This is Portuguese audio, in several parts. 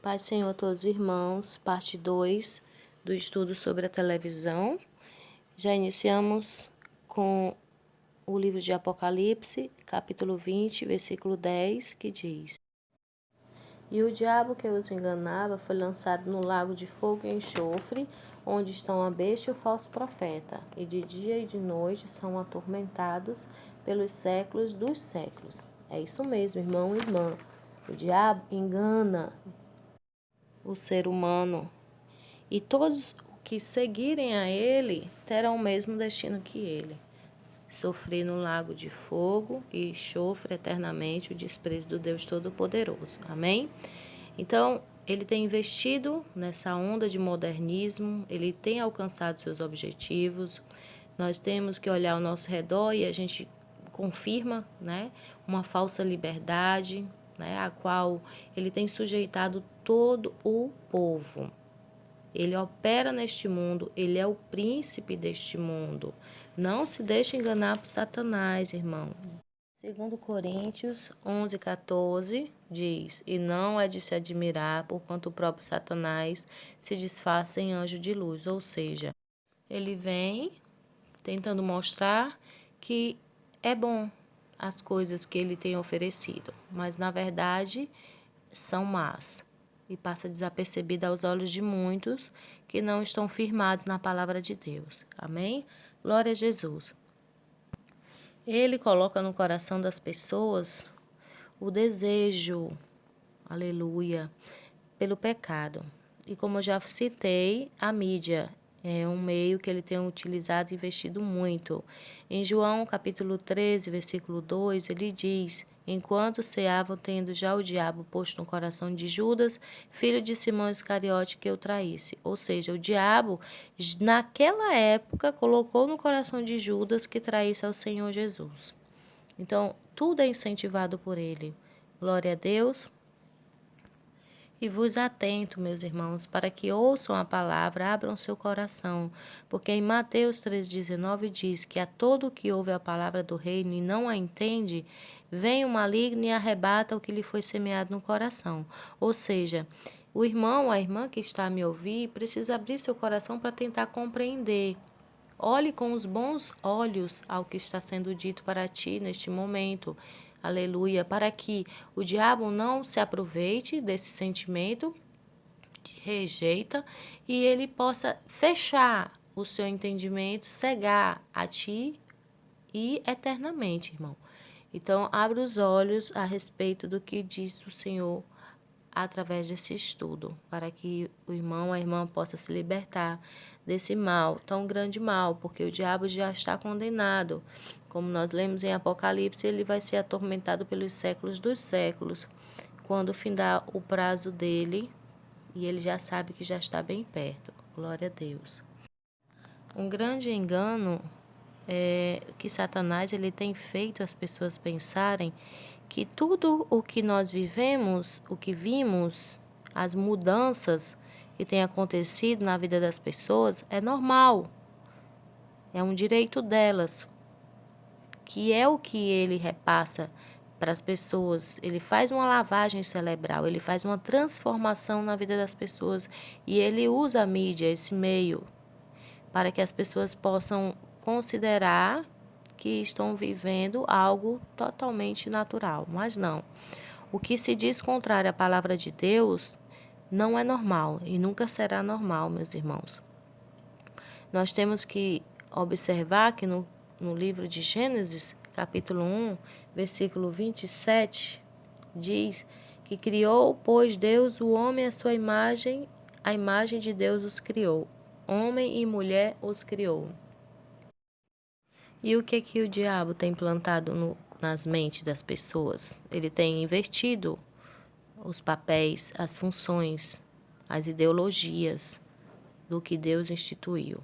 Paz, Senhor, a todos os irmãos, parte 2 do estudo sobre a televisão. Já iniciamos com o livro de Apocalipse, capítulo 20, versículo 10, que diz: E o diabo que os enganava foi lançado no lago de fogo e enxofre, onde estão a besta e o falso profeta, e de dia e de noite são atormentados pelos séculos dos séculos. É isso mesmo, irmão e irmã. O diabo engana o ser humano, e todos que seguirem a ele terão o mesmo destino que ele: sofrer no lago de fogo e enxofre eternamente o desprezo do Deus Todo-Poderoso. Amém? Então, ele tem investido nessa onda de modernismo, ele tem alcançado seus objetivos. Nós temos que olhar ao nosso redor e a gente confirma, né, uma falsa liberdade, né, a qual ele tem sujeitado todo o povo. Ele opera neste mundo, ele é o príncipe deste mundo. Não se deixe enganar por Satanás, irmão. Segundo Coríntios 11:14 diz: E não é de se admirar, porquanto o próprio Satanás se disfarça em anjo de luz. Ou seja, ele vem tentando mostrar que é bom as coisas que ele tem oferecido, mas na verdade são más e passa desapercebida aos olhos de muitos que não estão firmados na palavra de Deus. Amém? Glória a Jesus. Ele coloca no coração das pessoas o desejo, aleluia, pelo pecado. E como eu já citei, a mídia é um meio que ele tem utilizado e investido muito. Em João capítulo 13, versículo 2, ele diz: Enquanto ceavam, tendo já o diabo posto no coração de Judas, filho de Simão Iscariote, que o traísse. Ou seja, o diabo, naquela época, colocou no coração de Judas que traísse ao Senhor Jesus. Então, tudo é incentivado por ele. Glória a Deus. E vos atento, meus irmãos, para que ouçam a palavra, abram seu coração, porque em Mateus 3,19 diz que a todo que ouve a palavra do reino e não a entende, vem o maligno e arrebata o que lhe foi semeado no coração. Ou seja, o irmão, a irmã que está a me ouvir, precisa abrir seu coração para tentar compreender. Olhe com os bons olhos ao que está sendo dito para ti neste momento. Aleluia. Para que o diabo não se aproveite desse sentimento, te rejeita, e ele possa fechar o seu entendimento, cegar a ti e eternamente, irmão. Então, abra os olhos a respeito do que diz o Senhor através desse estudo, para que o irmão, a irmã possa se libertar desse mal, tão grande mal, porque o diabo já está condenado. Como nós lemos em Apocalipse, ele vai ser atormentado pelos séculos dos séculos, quando findar o prazo dele, e ele já sabe que já está bem perto. Glória a Deus. Um grande engano é que Satanás ele tem feito as pessoas pensarem que tudo o que nós vivemos, o que vimos, as mudanças que têm acontecido na vida das pessoas é normal, é um direito delas, que é o que ele repassa para as pessoas. Ele faz uma lavagem cerebral, ele faz uma transformação na vida das pessoas e ele usa a mídia, esse meio, para que as pessoas possam considerar que estão vivendo algo totalmente natural, mas não. O que se diz contrário à palavra de Deus não é normal e nunca será normal, meus irmãos. Nós temos que observar que no livro de Gênesis, capítulo 1, versículo 27, diz que criou, pois Deus o homem à sua imagem, a imagem de Deus os criou. Homem e mulher os criou. E o que o diabo tem plantado nas mentes das pessoas? Ele tem invertido os papéis, as funções, as ideologias do que Deus instituiu.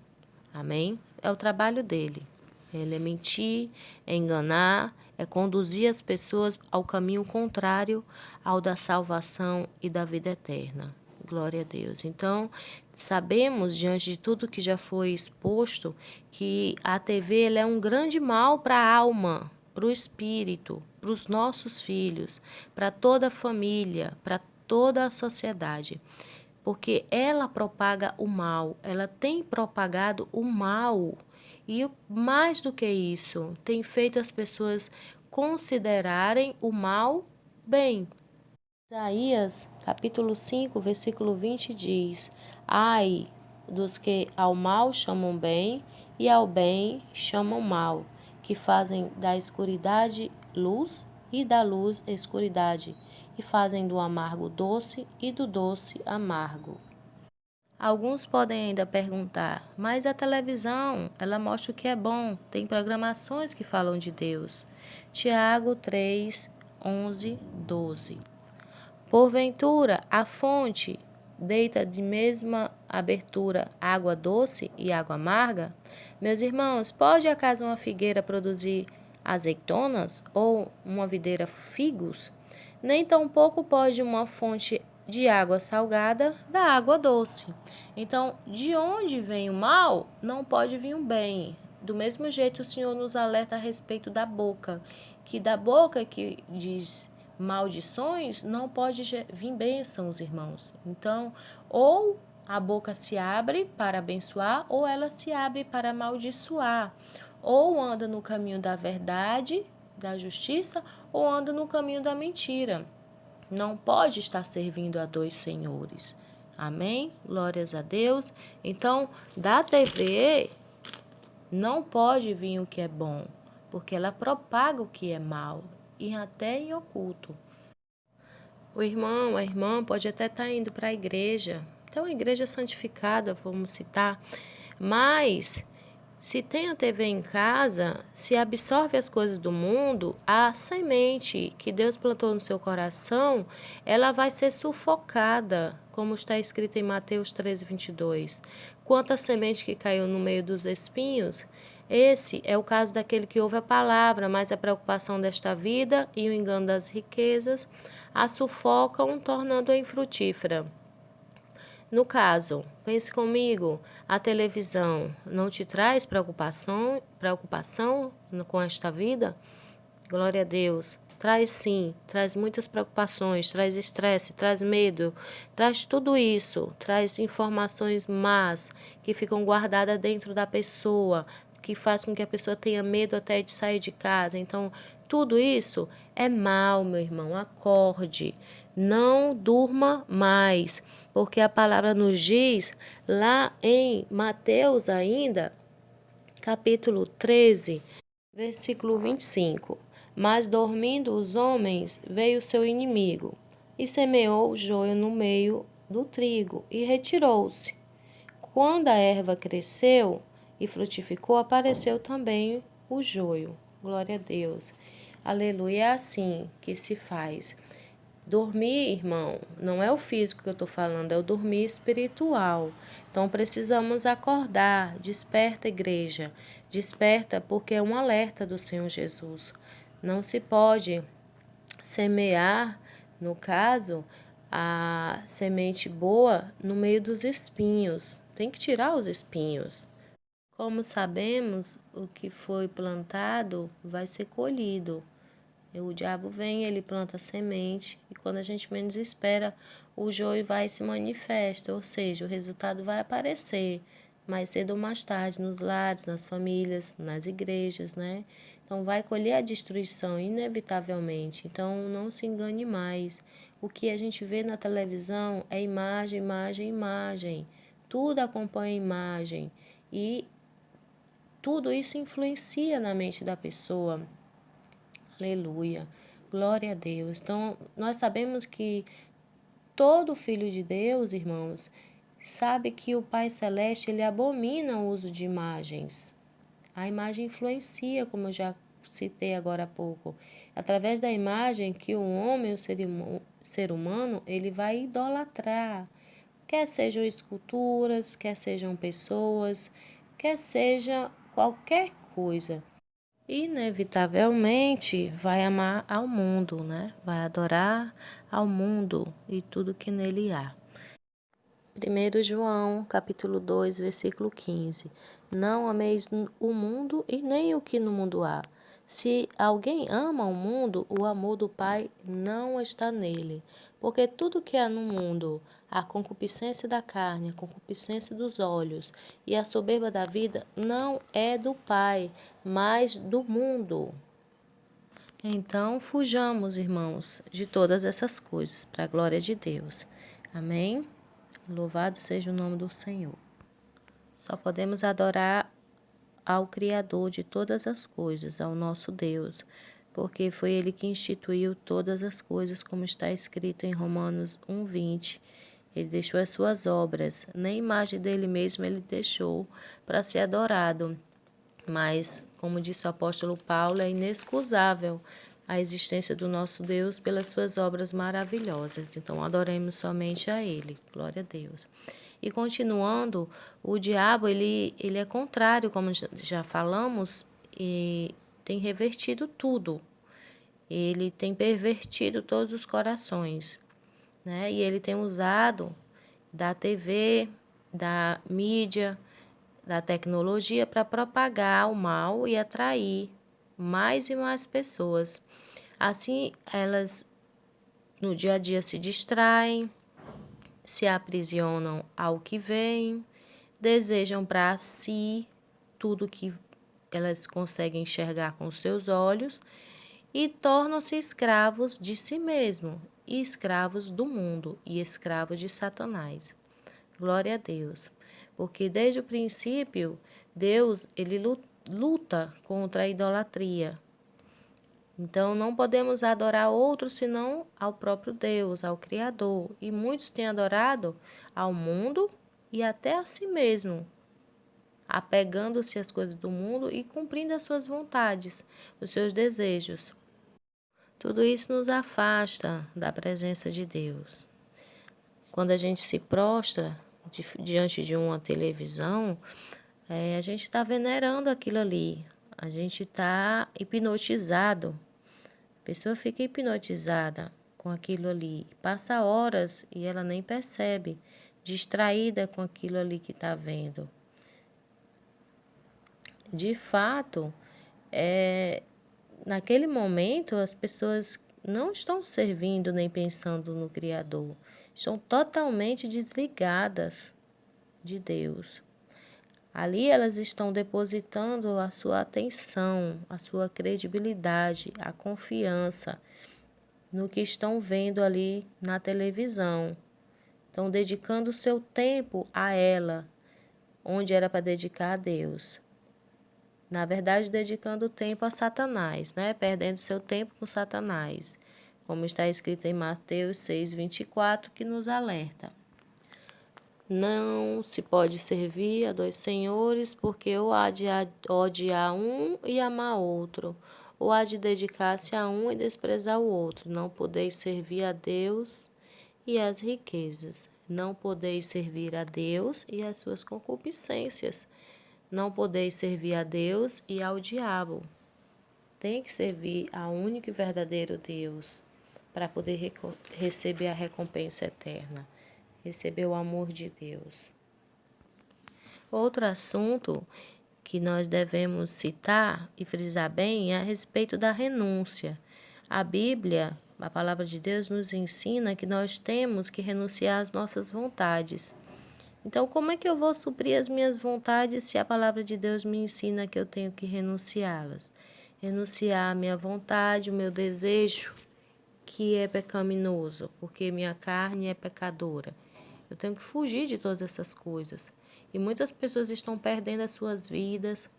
Amém? É o trabalho dele. Ele é mentir, é enganar, é conduzir as pessoas ao caminho contrário ao da salvação e da vida eterna. Glória a Deus. Então, sabemos, diante de tudo que já foi exposto, que a TV ela é um grande mal para a alma, para o espírito, para os nossos filhos, para toda a família, para toda a sociedade, porque ela propaga o mal, ela tem propagado o mal. E mais do que isso, tem feito as pessoas considerarem o mal bem. Isaías, capítulo 5, versículo 20 diz: Ai dos que ao mal chamam bem e ao bem chamam mal, que fazem da escuridade luz e da luz escuridade, e fazem do amargo doce e do doce amargo. Alguns podem ainda perguntar, mas a televisão, ela mostra o que é bom, tem programações que falam de Deus. Tiago 3, 11, 12. Porventura, a fonte deita de mesma abertura água doce e água amarga? Meus irmãos, pode acaso uma figueira produzir azeitonas ou uma videira figos? Nem tampouco pode uma fonte de água salgada da água doce. Então, de onde vem o mal, não pode vir o bem. Do mesmo jeito, o Senhor nos alerta a respeito da boca, que da boca que diz maldições, não pode vir bênçãos, irmãos. Então, ou a boca se abre para abençoar, ou ela se abre para amaldiçoar. Ou anda no caminho da verdade, da justiça, ou anda no caminho da mentira. Não pode estar servindo a dois senhores. Amém? Glórias a Deus. Então, da TV não pode vir o que é bom, porque ela propaga o que é mal, e até em oculto. O irmão, a irmã pode até estar indo para a igreja, então a igreja santificada, vamos citar, mas se tem a TV em casa, se absorve as coisas do mundo, a semente que Deus plantou no seu coração, ela vai ser sufocada, como está escrito em Mateus 13:22. Quanto à semente que caiu no meio dos espinhos, esse é o caso daquele que ouve a palavra, mas a preocupação desta vida e o engano das riquezas a sufocam, tornando-a infrutífera. No caso, pense comigo, a televisão não te traz preocupação com esta vida? Glória a Deus. Traz sim, traz muitas preocupações, traz estresse, traz medo, traz tudo isso, traz informações más que ficam guardadas dentro da pessoa, que faz com que a pessoa tenha medo até de sair de casa. Então, tudo isso é mal, meu irmão. Acorde, não durma mais, porque a palavra nos diz lá em Mateus ainda, capítulo 13, versículo 25. Mas dormindo os homens, veio seu inimigo, e semeou o joio no meio do trigo, e retirou-se. Quando a erva cresceu e frutificou, apareceu também o joio. Glória a Deus. Aleluia. É assim que se faz. Dormir, irmão, não é o físico que eu estou falando, é o dormir espiritual. Então precisamos acordar. Desperta, igreja. Desperta, porque é um alerta do Senhor Jesus. Não se pode semear, no caso, a semente boa no meio dos espinhos. Tem que tirar os espinhos. Como sabemos, o que foi plantado vai ser colhido. O diabo vem, ele planta a semente, e quando a gente menos espera, o joio vai se manifesta, ou seja, o resultado vai aparecer mais cedo ou mais tarde nos lares, nas famílias, nas igrejas, né? Então vai colher a destruição inevitavelmente. Então não se engane mais. O que a gente vê na televisão é imagem, imagem, imagem. Tudo acompanha a imagem e tudo isso influencia na mente da pessoa. Aleluia. Glória a Deus. Então, nós sabemos que todo filho de Deus, irmãos, sabe que o Pai Celeste, ele abomina o uso de imagens. A imagem influencia, como eu já citei agora há pouco. Através da imagem que o homem, o ser humano, ele vai idolatrar. Quer sejam esculturas, quer sejam pessoas, quer seja qualquer coisa. Inevitavelmente vai amar ao mundo, né? Vai adorar ao mundo e tudo que nele há. 1 João, capítulo 2, versículo 15. Não ameis o mundo e nem o que no mundo há. Se alguém ama o mundo, o amor do Pai não está nele. Porque tudo que há no mundo, a concupiscência da carne, a concupiscência dos olhos e a soberba da vida, não é do Pai, mas do mundo. Então, fujamos, irmãos, de todas essas coisas, para a glória de Deus. Amém? Louvado seja o nome do Senhor. Só podemos adorar ao Criador de todas as coisas, ao nosso Deus, porque foi Ele que instituiu todas as coisas, como está escrito em Romanos 1:20. Ele deixou as suas obras, nem imagem dele mesmo ele deixou para ser adorado. Mas, como disse o apóstolo Paulo, é inexcusável a existência do nosso Deus pelas suas obras maravilhosas. Então, adoremos somente a Ele. Glória a Deus. E continuando, o diabo, ele é contrário, como já falamos, e tem revertido tudo. Ele tem pervertido todos os corações, né? E ele tem usado da TV, da mídia, da tecnologia para propagar o mal e atrair mais e mais pessoas. Assim, elas no dia a dia se distraem, se aprisionam ao que vem, desejam para si tudo que elas conseguem enxergar com seus olhos e tornam-se escravos de si mesmo, e escravos do mundo, e escravos de Satanás. Glória a Deus. Porque desde o princípio, Deus, ele luta contra a idolatria. Então, não podemos adorar outro senão ao próprio Deus, ao Criador. E muitos têm adorado ao mundo e até a si mesmo, apegando-se às coisas do mundo e cumprindo as suas vontades, os seus desejos. Tudo isso nos afasta da presença de Deus. Quando a gente se prostra diante de uma televisão, a gente está venerando aquilo ali, a gente está hipnotizado. A pessoa fica hipnotizada com aquilo ali, passa horas e ela nem percebe, distraída com aquilo ali que está vendo. De fato, naquele momento as pessoas não estão servindo nem pensando no Criador, estão totalmente desligadas de Deus. Ali elas estão depositando a sua atenção, a sua credibilidade, a confiança no que estão vendo ali na televisão. Estão dedicando o seu tempo a ela, onde era para dedicar a Deus. Na verdade, dedicando o tempo a Satanás, né? Perdendo seu tempo com Satanás, como está escrito em Mateus 6:24, que nos alerta. Não se pode servir a dois senhores, porque ou há de odiar um e amar outro, ou há de dedicar-se a um e desprezar o outro. Não podeis servir a Deus e às riquezas. Não podeis servir a Deus e às suas concupiscências. Não podeis servir a Deus e ao diabo. Tem que servir ao único e verdadeiro Deus para poder receber a recompensa eterna, receber o amor de Deus. Outro assunto que nós devemos citar e frisar bem é a respeito da renúncia. A Bíblia, a palavra de Deus, nos ensina que nós temos que renunciar às nossas vontades. Então, como é que eu vou suprir as minhas vontades se a palavra de Deus me ensina que eu tenho que renunciá-las? Renunciar à minha vontade, o meu desejo, que é pecaminoso, porque minha carne é pecadora. Eu tenho que fugir de todas essas coisas. E muitas pessoas estão perdendo as suas vidas,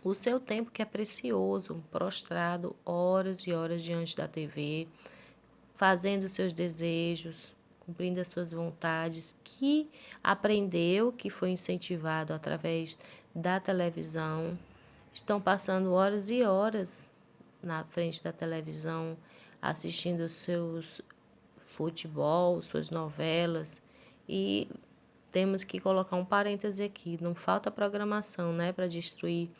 o seu tempo que é precioso, prostrado horas e horas diante da TV, fazendo os seus desejos, cumprindo as suas vontades, que aprendeu, que foi incentivado através da televisão. Estão passando horas e horas na frente da televisão, assistindo os seus futebol, suas novelas, e temos que colocar um parêntese aqui, não falta programação, né, para destruir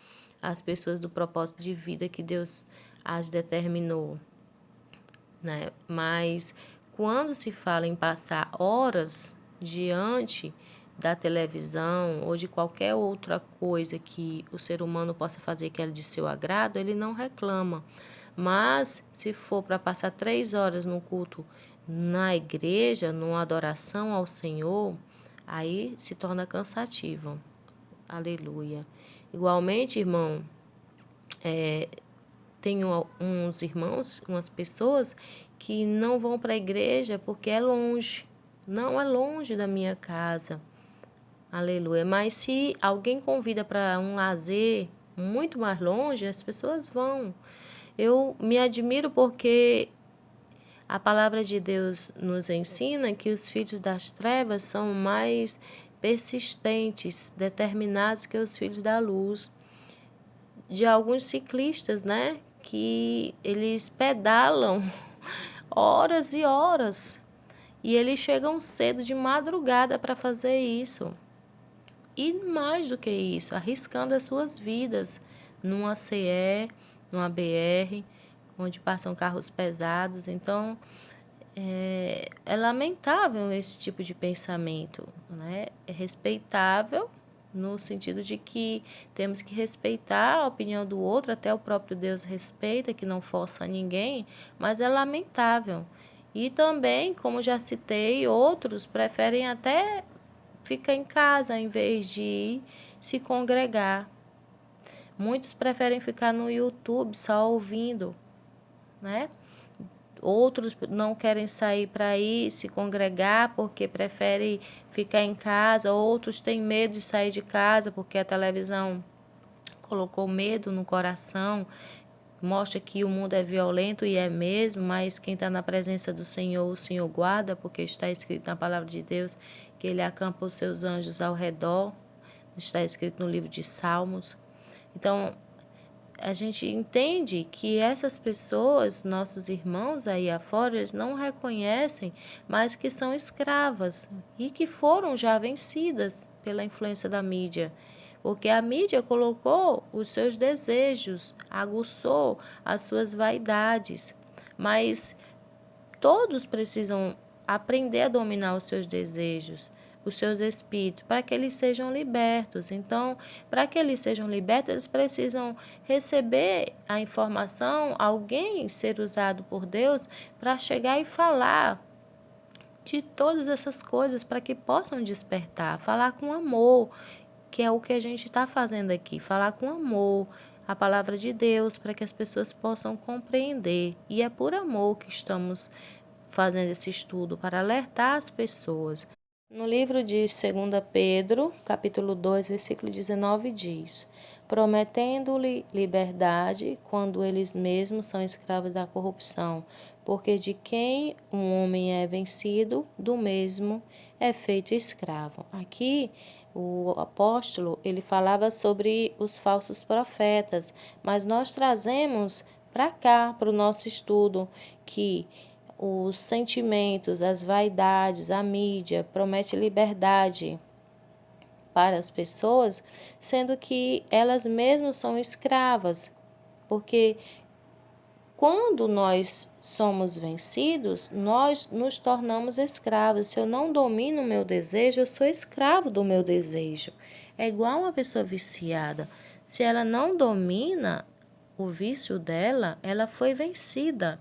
as pessoas do propósito de vida que Deus as determinou, né? Mas quando se fala em passar horas diante da televisão ou de qualquer outra coisa que o ser humano possa fazer que é de seu agrado, ele não reclama. Mas se for para passar 3 horas no culto na igreja, numa adoração ao Senhor, aí se torna cansativo. Aleluia. Igualmente, irmão, tenho uns irmãos, umas pessoas que não vão para a igreja porque é longe. Não é longe da minha casa. Aleluia. Mas se alguém convida para um lazer muito mais longe, as pessoas vão. Eu me admiro porque a palavra de Deus nos ensina que os filhos das trevas são mais persistentes, determinados que os filhos da luz. De alguns ciclistas, né? Que eles pedalam horas e horas e eles chegam cedo de madrugada para fazer isso. E mais do que isso, arriscando as suas vidas numa CE, numa BR, onde passam carros pesados. Então, é lamentável esse tipo de pensamento, né? É respeitável no sentido de que temos que respeitar a opinião do outro, até o próprio Deus respeita, que não força ninguém, mas é lamentável. E também, como já citei, outros preferem até ficar em casa em vez de se congregar. Muitos preferem ficar no YouTube só ouvindo, né? Outros não querem sair para ir se congregar porque preferem ficar em casa. Outros têm medo de sair de casa porque a televisão colocou medo no coração. Mostra que o mundo é violento e é mesmo, mas quem está na presença do Senhor, o Senhor guarda, porque está escrito na palavra de Deus que Ele acampa os seus anjos ao redor. Está escrito no livro de Salmos. Então, a gente entende que essas pessoas, nossos irmãos aí afora, eles não reconhecem, mas que são escravas e que foram já vencidas pela influência da mídia. Porque a mídia colocou os seus desejos, aguçou as suas vaidades. Mas todos precisam aprender a dominar os seus desejos, os seus espíritos, para que eles sejam libertos. Então, para que eles sejam libertos, eles precisam receber a informação, alguém ser usado por Deus para chegar e falar de todas essas coisas para que possam despertar, falar com amor, que é o que a gente está fazendo aqui, falar com amor a palavra de Deus para que as pessoas possam compreender. E é por amor que estamos fazendo esse estudo, para alertar as pessoas. No livro de 2 Pedro, capítulo 2, versículo 19, diz: prometendo-lhe liberdade quando eles mesmos são escravos da corrupção, porque de quem um homem é vencido, do mesmo é feito escravo. Aqui, o apóstolo, ele falava sobre os falsos profetas, mas nós trazemos para cá, para o nosso estudo, que os sentimentos, as vaidades, a mídia promete liberdade para as pessoas, sendo que elas mesmas são escravas, porque quando nós somos vencidos, nós nos tornamos escravos. Se eu não domino o meu desejo, eu sou escravo do meu desejo. É igual uma pessoa viciada. Se ela não domina o vício dela, ela foi vencida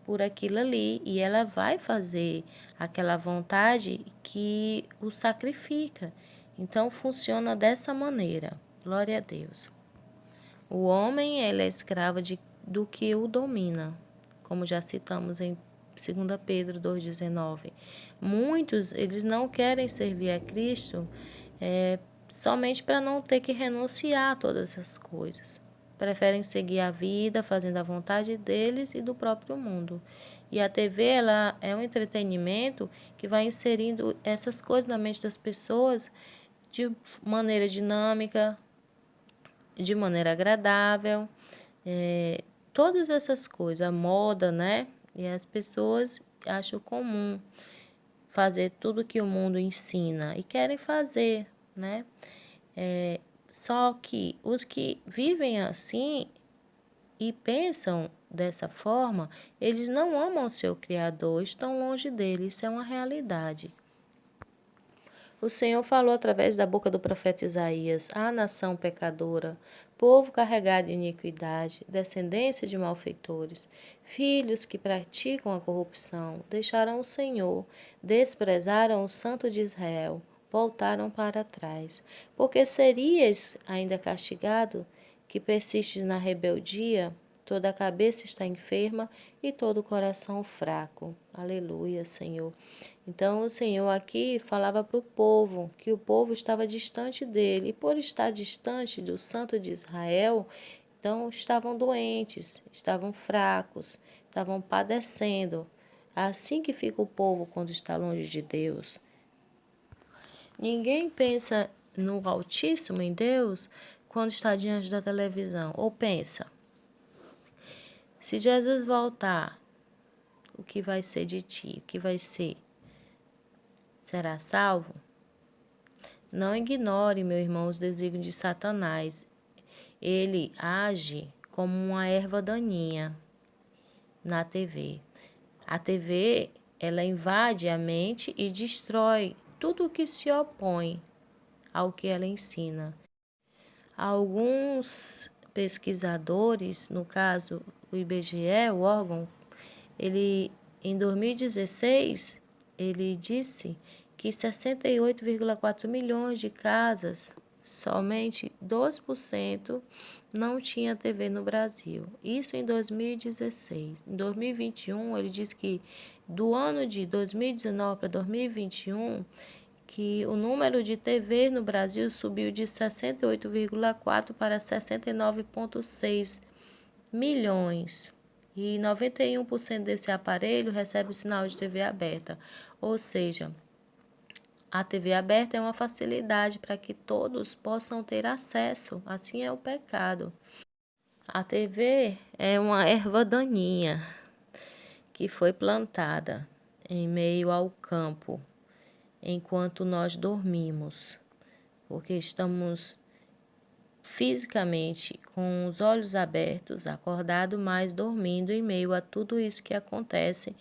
por aquilo ali e ela vai fazer aquela vontade que o sacrifica. Então funciona dessa maneira. Glória a Deus. O homem, ele é escravo do que o domina, como já citamos em 2 Pedro 2,19. Muitos, eles não querem servir a Cristo somente para não ter que renunciar a todas essas coisas. Preferem seguir a vida, fazendo a vontade deles e do próprio mundo. E a TV, ela é um entretenimento que vai inserindo essas coisas na mente das pessoas de maneira dinâmica, de maneira agradável, todas essas coisas, a moda, né? E as pessoas acham comum fazer tudo que o mundo ensina e querem fazer, né? Só que os que vivem assim e pensam dessa forma, eles não amam o seu Criador, estão longe dele, isso é uma realidade. O Senhor falou através da boca do profeta Isaías: "A nação pecadora, povo carregado de iniquidade, descendência de malfeitores, filhos que praticam a corrupção, deixaram o Senhor, desprezaram o Santo de Israel, voltaram para trás. Porque serias ainda castigado, que persistes na rebeldia? Toda a cabeça está enferma e todo o coração fraco." Aleluia, Senhor. Então, o Senhor aqui falava para o povo que o povo estava distante dele. E por estar distante do Santo de Israel, então estavam doentes, estavam fracos, estavam padecendo. Assim que fica o povo quando está longe de Deus. Ninguém pensa no Altíssimo, em Deus, quando está diante da televisão. Ou pensa, se Jesus voltar, o que vai ser de ti? O que vai ser? Será salvo? Não ignore, meu irmão, os desígnios de Satanás. Ele age como uma erva daninha na TV. A TV, ela invade a mente e destrói tudo o que se opõe ao que ela ensina. Alguns pesquisadores, no caso o IBGE, o órgão, ele em 2016, ele disse que 68,4 milhões de casas, somente 2% não tinha TV no Brasil. Isso em 2016. Em 2021, ele disse que do ano de 2019 para 2021, que o número de TV no Brasil subiu de 68,4 para 69,6 milhões. E 91% desse aparelho recebe sinal de TV aberta. Ou seja, a TV aberta é uma facilidade para que todos possam ter acesso. Assim é o pecado. A TV é uma erva daninha que foi plantada em meio ao campo enquanto nós dormimos, porque estamos fisicamente com os olhos abertos, acordado, mas dormindo em meio a tudo isso que acontece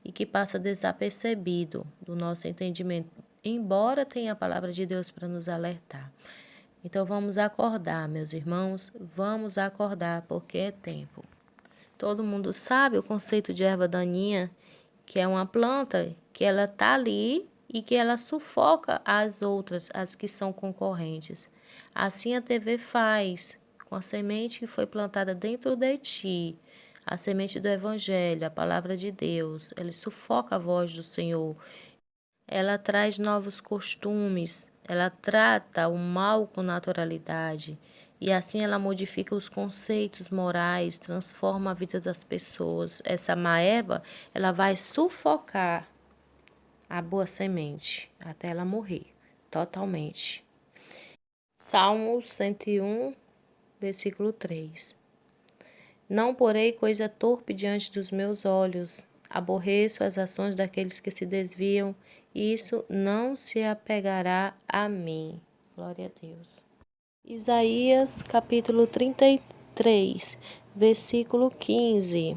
e que passa desapercebido do nosso entendimento, embora tenha a palavra de Deus para nos alertar. Então vamos acordar, meus irmãos, vamos acordar, porque é tempo. Todo mundo sabe o conceito de erva daninha, que é uma planta que ela está ali e que ela sufoca as outras, as que são concorrentes. Assim a TV faz com a semente que foi plantada dentro de ti, a semente do Evangelho, a palavra de Deus. Ela sufoca a voz do Senhor. Ela traz novos costumes, ela trata o mal com naturalidade. E assim ela modifica os conceitos morais, transforma a vida das pessoas. Essa má erva, ela vai sufocar a boa semente até ela morrer totalmente. Salmo 101, versículo 3. Não porei coisa torpe diante dos meus olhos. Aborreço as ações daqueles que se desviam. Isso não se apegará a mim. Glória a Deus. Isaías, capítulo 33, versículo 15.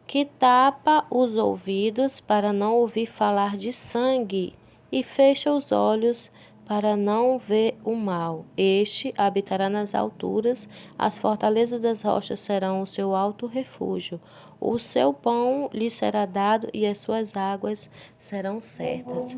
Que tapa os ouvidos para não ouvir falar de sangue e fecha os olhos para não ver o mal. Este habitará nas alturas, as fortalezas das rochas serão o seu alto refúgio. O seu pão lhe será dado e as suas águas serão certas.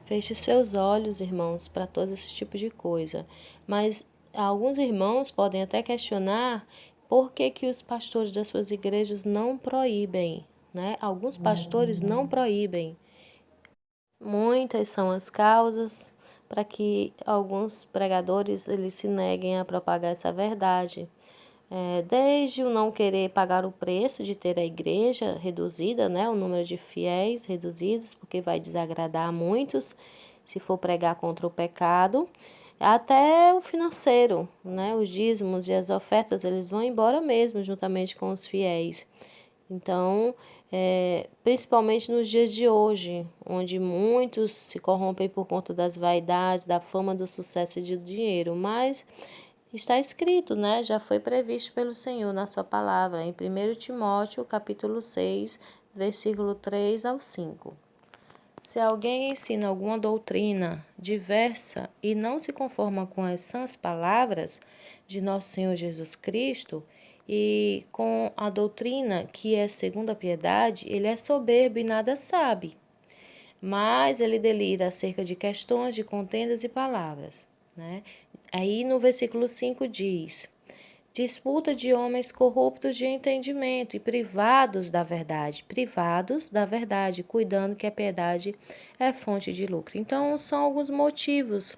Feche seus olhos, irmãos, para todo esse tipo de coisa. Mas alguns irmãos podem até questionar por que que os pastores das suas igrejas não proíbem, né? Alguns pastores não proíbem. Muitas são as causas para que alguns pregadores eles se neguem a propagar essa verdade. Desde o não querer pagar o preço de ter a igreja reduzida, né, o número de fiéis reduzidos, porque vai desagradar a muitos se for pregar contra o pecado, até o financeiro, né, os dízimos e as ofertas, eles vão embora mesmo, juntamente com os fiéis. Então, principalmente nos dias de hoje, onde muitos se corrompem por conta das vaidades, da fama, do sucesso e do dinheiro, mas está escrito, né? Já foi previsto pelo Senhor na sua palavra, em 1 Timóteo, capítulo 6, versículo 3 ao 5. Se alguém ensina alguma doutrina diversa e não se conforma com as sãs palavras de nosso Senhor Jesus Cristo e com a doutrina que é segundo a piedade, ele é soberbo e nada sabe, mas ele delira acerca de questões de contendas e palavras, né? Aí no versículo 5 diz: disputa de homens corruptos de entendimento e privados da verdade, cuidando que a piedade é fonte de lucro. Então, são alguns motivos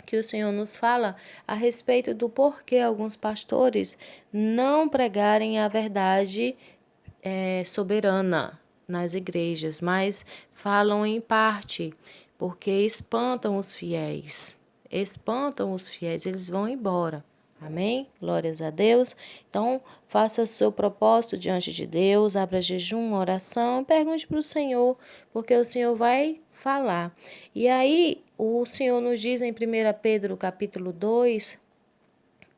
que o Senhor nos fala a respeito do porquê alguns pastores não pregarem a verdade soberana nas igrejas, mas falam em parte, porque espantam os fiéis, eles vão embora. Amém? Glórias a Deus. Então, faça seu propósito diante de Deus, abra jejum, oração, pergunte para o Senhor, porque o Senhor vai falar. E aí, o Senhor nos diz em 1 Pedro capítulo 2,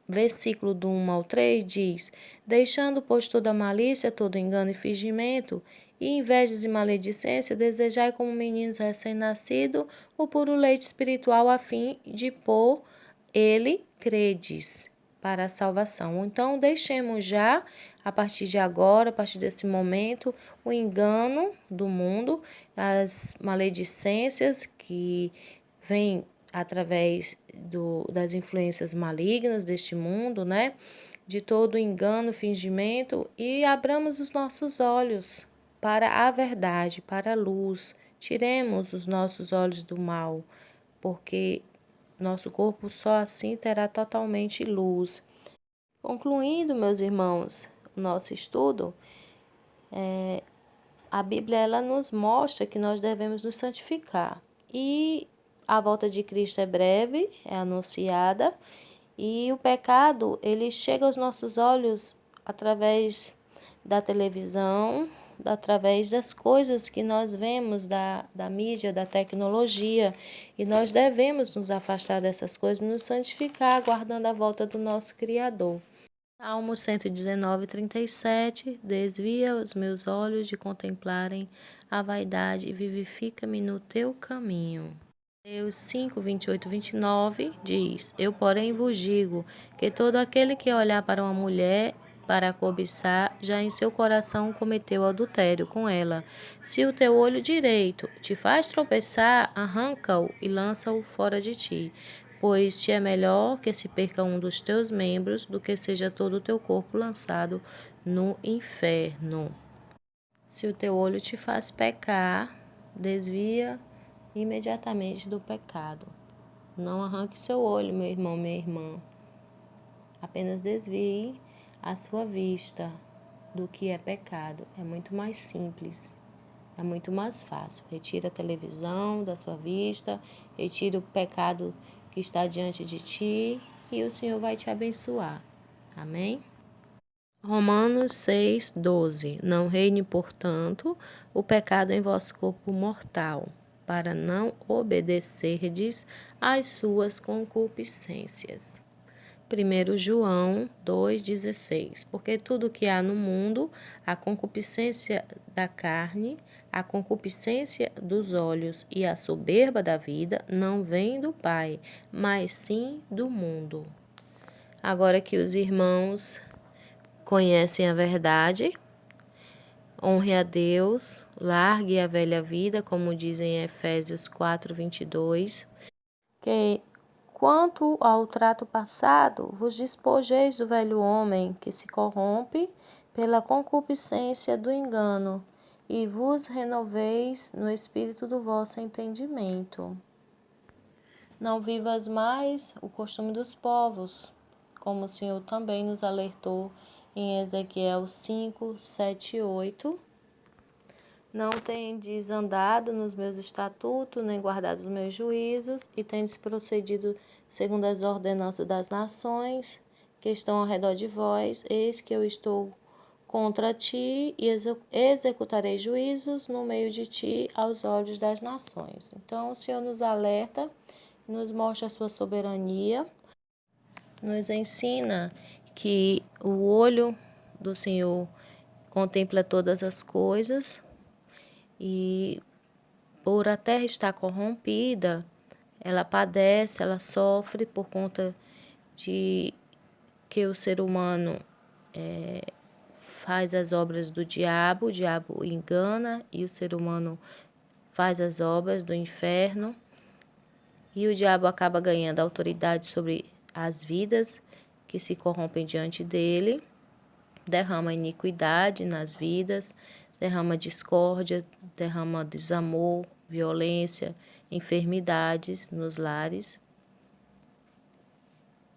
versículo do 1 ao 3, diz: deixando, pois, toda malícia, todo engano e fingimento, e invejas e maledicência, desejai como meninos recém-nascidos o puro leite espiritual, a fim de por ele credes para a salvação. Então, deixemos já, a partir de agora, a partir desse momento, o engano do mundo, as maledicências que vêm através das influências malignas deste mundo, né? De todo engano, fingimento, e abramos os nossos olhos para a verdade, para a luz. Tiremos os nossos olhos do mal, porque nosso corpo só assim terá totalmente luz. Concluindo, meus irmãos, o nosso estudo, a Bíblia ela nos mostra que nós devemos nos santificar. E a volta de Cristo é breve, é anunciada, e o pecado, ele chega aos nossos olhos através da televisão, através das coisas que nós vemos da mídia, da tecnologia, e nós devemos nos afastar dessas coisas, nos santificar, aguardando a volta do nosso Criador. Salmo 119, 37, desvia os meus olhos de contemplarem a vaidade e vivifica-me no teu caminho. Mateus 5, 28, 29 diz: eu, porém, vos digo que todo aquele que olhar para uma mulher para a cobiçar, já em seu coração cometeu adultério com ela. Se o teu olho direito te faz tropeçar, arranca-o e lança-o fora de ti. Pois te é melhor que se perca um dos teus membros do que seja todo o teu corpo lançado no inferno. Se o teu olho te faz pecar, desvia imediatamente do pecado. Não arranque seu olho, meu irmão, minha irmã. Apenas desvie a sua vista do que é pecado. É muito mais simples, é muito mais fácil. Retire a televisão da sua vista, retire o pecado que está diante de ti e o Senhor vai te abençoar. Amém? Romanos 6, 12. Não reine, portanto, o pecado em vosso corpo mortal, para não obedecerdes às suas concupiscências. 1 João 2,16. Porque tudo que há no mundo, a concupiscência da carne, a concupiscência dos olhos e a soberba da vida, não vem do Pai, mas sim do mundo. Agora que os irmãos conhecem a verdade, honre a Deus, largue a velha vida, como diz em Efésios 4:22, que quanto ao trato passado, vos despojeis do velho homem que se corrompe pela concupiscência do engano, e vos renoveis no espírito do vosso entendimento. Não vivas mais o costume dos povos, como o Senhor também nos alertou em Ezequiel 5, 7 e 8. Não tendes andado nos meus estatutos, nem guardado os meus juízos, e tendes procedido segundo as ordenanças das nações que estão ao redor de vós. Eis que eu estou contra ti e executarei juízos no meio de ti aos olhos das nações. Então, o Senhor nos alerta, nos mostra a sua soberania, nos ensina que o olho do Senhor contempla todas as coisas, e por a terra estar corrompida, ela padece, ela sofre por conta de que o ser humano faz as obras do diabo, o diabo engana e o ser humano faz as obras do inferno, e o diabo acaba ganhando autoridade sobre as vidas que se corrompem diante dele, derrama iniquidade nas vidas, derrama discórdia, derrama desamor, violência, enfermidades nos lares.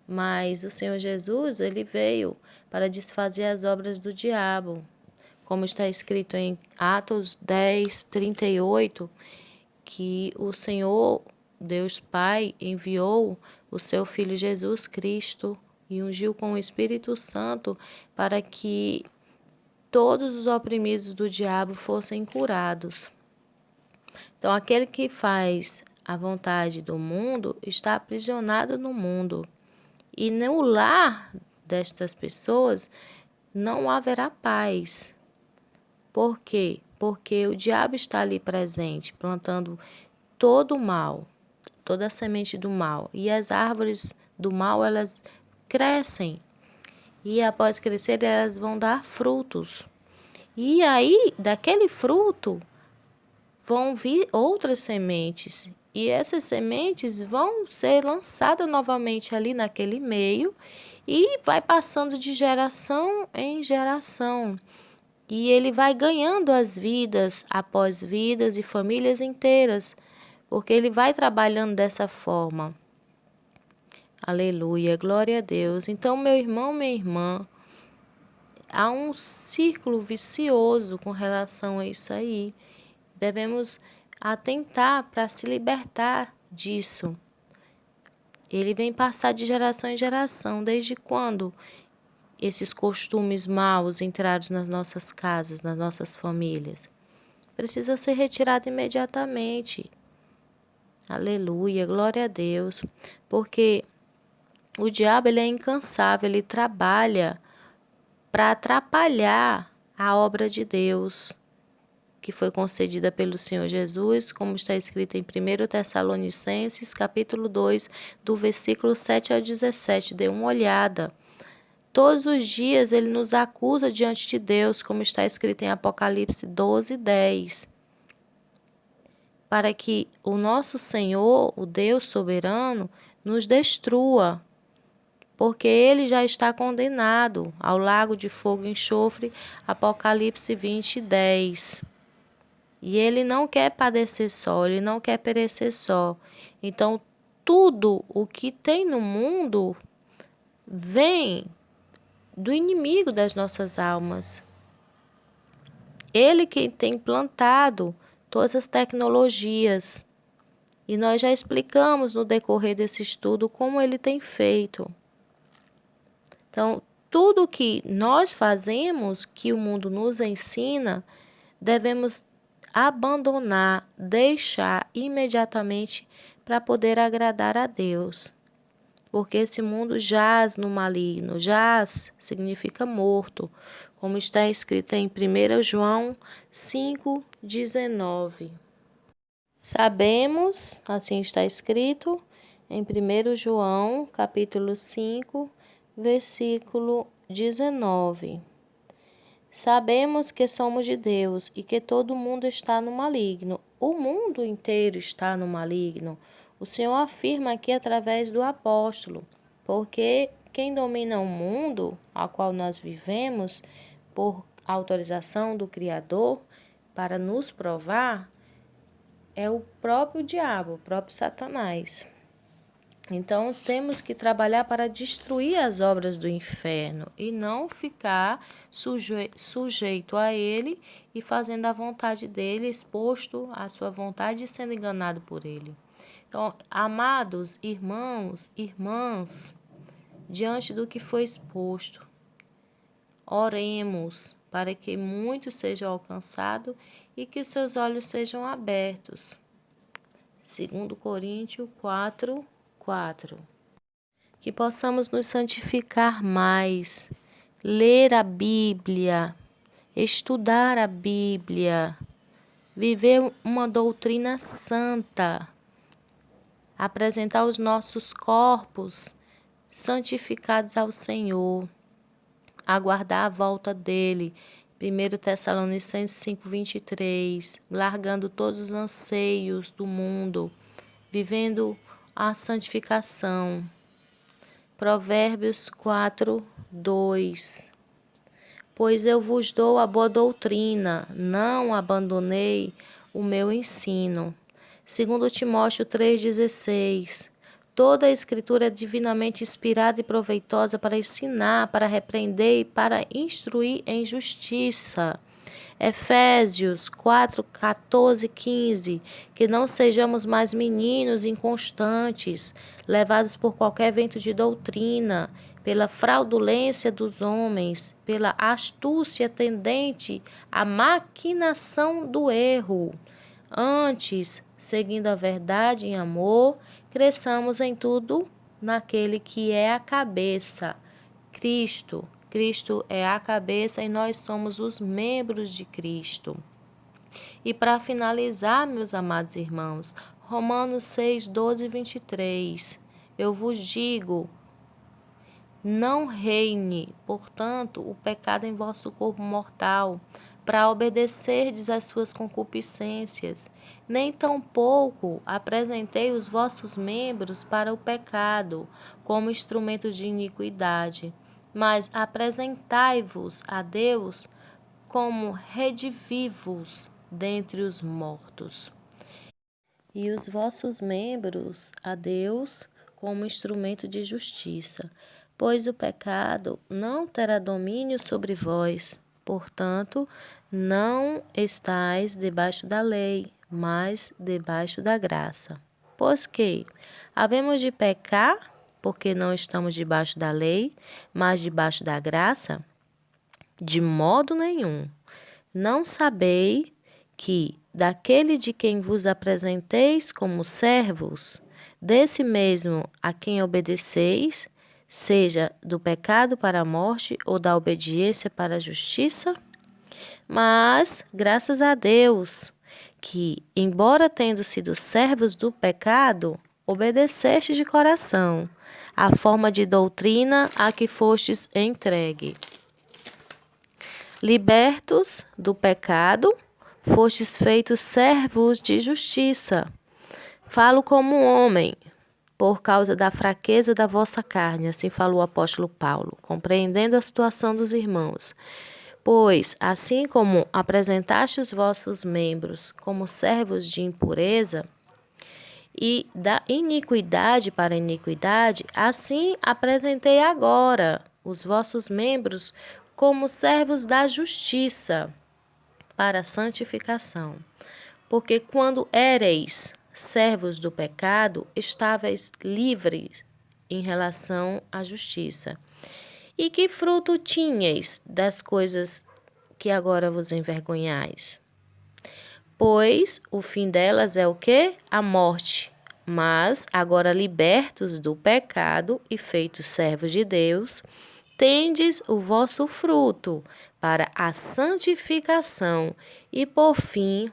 Mas o Senhor Jesus, ele veio para desfazer as obras do diabo, como está escrito em Atos 10, 38, que o Senhor, Deus Pai, enviou o seu Filho Jesus Cristo e ungiu com o Espírito Santo para que todos os oprimidos do diabo fossem curados. Então, aquele que faz a vontade do mundo está aprisionado no mundo. E no lar destas pessoas não haverá paz. Por quê? Porque o diabo está ali presente, plantando todo o mal, toda a semente do mal. E as árvores do mal, elas crescem. E após crescer, elas vão dar frutos. E aí, daquele fruto, vão vir outras sementes. E essas sementes vão ser lançadas novamente ali naquele meio e vai passando de geração em geração. E ele vai ganhando as vidas após vidas e famílias inteiras, porque ele vai trabalhando dessa forma. Aleluia, glória a Deus. Então, meu irmão, minha irmã, há um círculo vicioso com relação a isso aí. Devemos atentar para se libertar disso. Ele vem passar de geração em geração. Desde quando esses costumes maus entraram nas nossas casas, nas nossas famílias? Precisa ser retirado imediatamente. Aleluia, glória a Deus. Porque o diabo, ele é incansável, ele trabalha para atrapalhar a obra de Deus, que foi concedida pelo Senhor Jesus, como está escrito em 1 Tessalonicenses, capítulo 2, do versículo 7 ao 17. Dê uma olhada. Todos os dias ele nos acusa diante de Deus, como está escrito em Apocalipse 12, 10. Para que o nosso Senhor, o Deus soberano, nos destrua, porque ele já está condenado ao lago de fogo e enxofre, Apocalipse 20, 10. E ele não quer padecer só, ele não quer perecer só. Então, tudo o que tem no mundo vem do inimigo das nossas almas. Ele que tem plantado todas as tecnologias. E nós já explicamos no decorrer desse estudo como ele tem feito. Então, tudo que nós fazemos, que o mundo nos ensina, devemos abandonar, deixar imediatamente para poder agradar a Deus. Porque esse mundo jaz no maligno. Jaz significa morto, como está escrito em 1 João 5,19. Sabemos, assim está escrito, em 1 João, capítulo 5, versículo 19. Sabemos que somos de Deus e que todo mundo está no maligno. O mundo inteiro está no maligno. O Senhor afirma aqui através do apóstolo, porque quem domina o mundo ao qual nós vivemos, por autorização do Criador, para nos provar, é o próprio diabo, o próprio Satanás. Então, temos que trabalhar para destruir as obras do inferno e não ficar sujeito a ele e fazendo a vontade dele, exposto à sua vontade e sendo enganado por ele. Então, amados irmãos, irmãs, diante do que foi exposto, oremos para que muitos sejam alcançados e que seus olhos sejam abertos. 2 Coríntios 4, 4. Que possamos nos santificar mais, ler a Bíblia, estudar a Bíblia, viver uma doutrina santa, apresentar os nossos corpos santificados ao Senhor, aguardar a volta dele. 1 Tessalonicenses 5:23, largando todos os anseios do mundo, vivendo a santificação. Provérbios 4:2. Pois eu vos dou a boa doutrina, não abandonei o meu ensino. 2 Timóteo 3:16. Toda a Escritura é divinamente inspirada e proveitosa para ensinar, para repreender e para instruir em justiça. Efésios 4:14-15. Que não sejamos mais meninos inconstantes, levados por qualquer vento de doutrina, pela fraudulência dos homens, pela astúcia tendente à maquinação do erro. Antes, seguindo a verdade em amor, cresçamos em tudo naquele que é a cabeça, Cristo. Cristo é a cabeça e nós somos os membros de Cristo. E para finalizar, meus amados irmãos, Romanos 6:12-23. Eu vos digo, não reine, portanto, o pecado em vosso corpo mortal, para obedecerdes às suas concupiscências. Nem tampouco apresentei os vossos membros para o pecado, como instrumento de iniquidade, mas apresentai-vos a Deus como redivivos dentre os mortos, e os vossos membros a Deus como instrumento de justiça. Pois o pecado não terá domínio sobre vós, portanto, não estais debaixo da lei, mas debaixo da graça. Pois que havemos de pecar, porque não estamos debaixo da lei, mas debaixo da graça? De modo nenhum. Não sabeis que daquele de quem vos apresenteis como servos, desse mesmo a quem obedeceis, seja do pecado para a morte ou da obediência para a justiça? Mas, graças a Deus, que, embora tendo sido servos do pecado, obedecestes de coração a forma de doutrina a que fostes entregue. Libertos do pecado, fostes feitos servos de justiça. Falo como homem, por causa da fraqueza da vossa carne, assim falou o apóstolo Paulo, compreendendo a situação dos irmãos. Pois, assim como apresentaste os vossos membros como servos de impureza, e da iniquidade para iniquidade, assim apresentei agora os vossos membros como servos da justiça para a santificação. Porque quando éreis servos do pecado, estáveis livres em relação à justiça. E que fruto tinhais das coisas que agora vos envergonhais? Pois o fim delas é o quê? A morte. Mas, agora libertos do pecado e feitos servos de Deus, tendes o vosso fruto para a santificação e, por fim,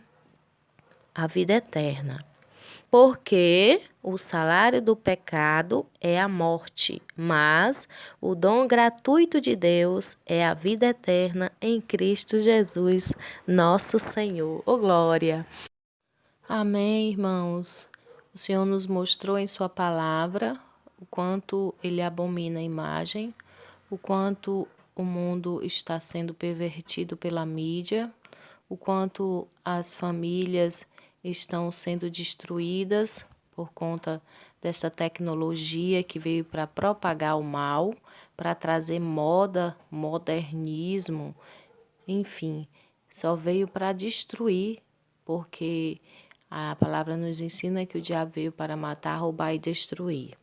a vida eterna. Porque o salário do pecado é a morte, mas o dom gratuito de Deus é a vida eterna em Cristo Jesus, nosso Senhor. Ô glória! Amém, irmãos. O Senhor nos mostrou em sua palavra o quanto ele abomina a imagem, o quanto o mundo está sendo pervertido pela mídia, o quanto as famílias estão sendo destruídas por conta dessa tecnologia que veio para propagar o mal, para trazer moda, modernismo, enfim, só veio para destruir, porque a palavra nos ensina que o diabo veio para matar, roubar e destruir.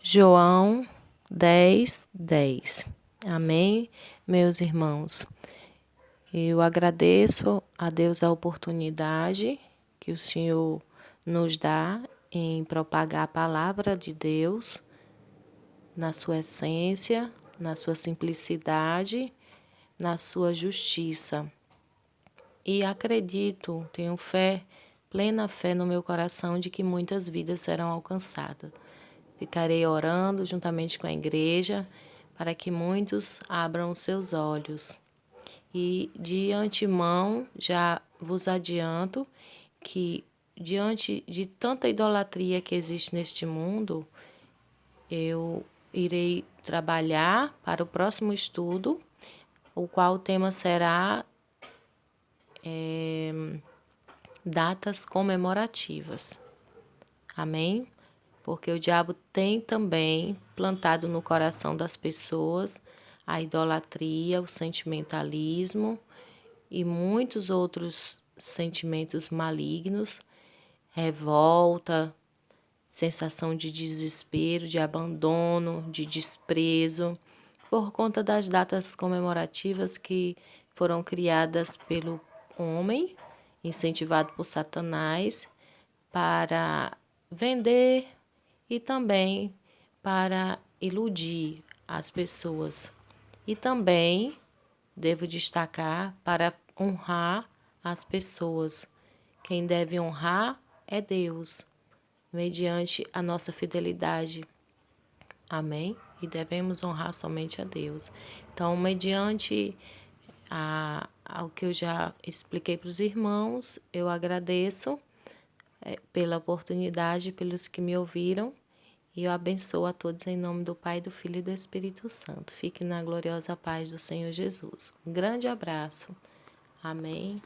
João 10:10. Amém, meus irmãos? Eu agradeço a Deus a oportunidade que o Senhor nos dá em propagar a palavra de Deus na sua essência, na sua simplicidade, na sua justiça. e acredito, tenho fé, plena fé no meu coração de que muitas vidas serão alcançadas. Ficarei orando juntamente com a igreja para que muitos abram seus olhos. E de antemão já vos adianto que, diante de tanta idolatria que existe neste mundo, eu irei trabalhar para o próximo estudo, o qual o tema será datas comemorativas. Amém? Porque o diabo tem também plantado no coração das pessoas a idolatria, o sentimentalismo e muitos outros sentimentos malignos, revolta, sensação de desespero, de abandono, de desprezo, por conta das datas comemorativas que foram criadas pelo homem, incentivado por Satanás, para vender e também para iludir as pessoas. E também devo destacar para honrar as pessoas. Quem deve honrar é Deus, mediante a nossa fidelidade. Amém? E devemos honrar somente a Deus. Então, mediante ao que eu já expliquei para os irmãos, eu agradeço pela oportunidade, pelos que me ouviram, e eu abençoo a todos em nome do Pai, do Filho e do Espírito Santo. Fique na gloriosa paz do Senhor Jesus. Um grande abraço. Amém.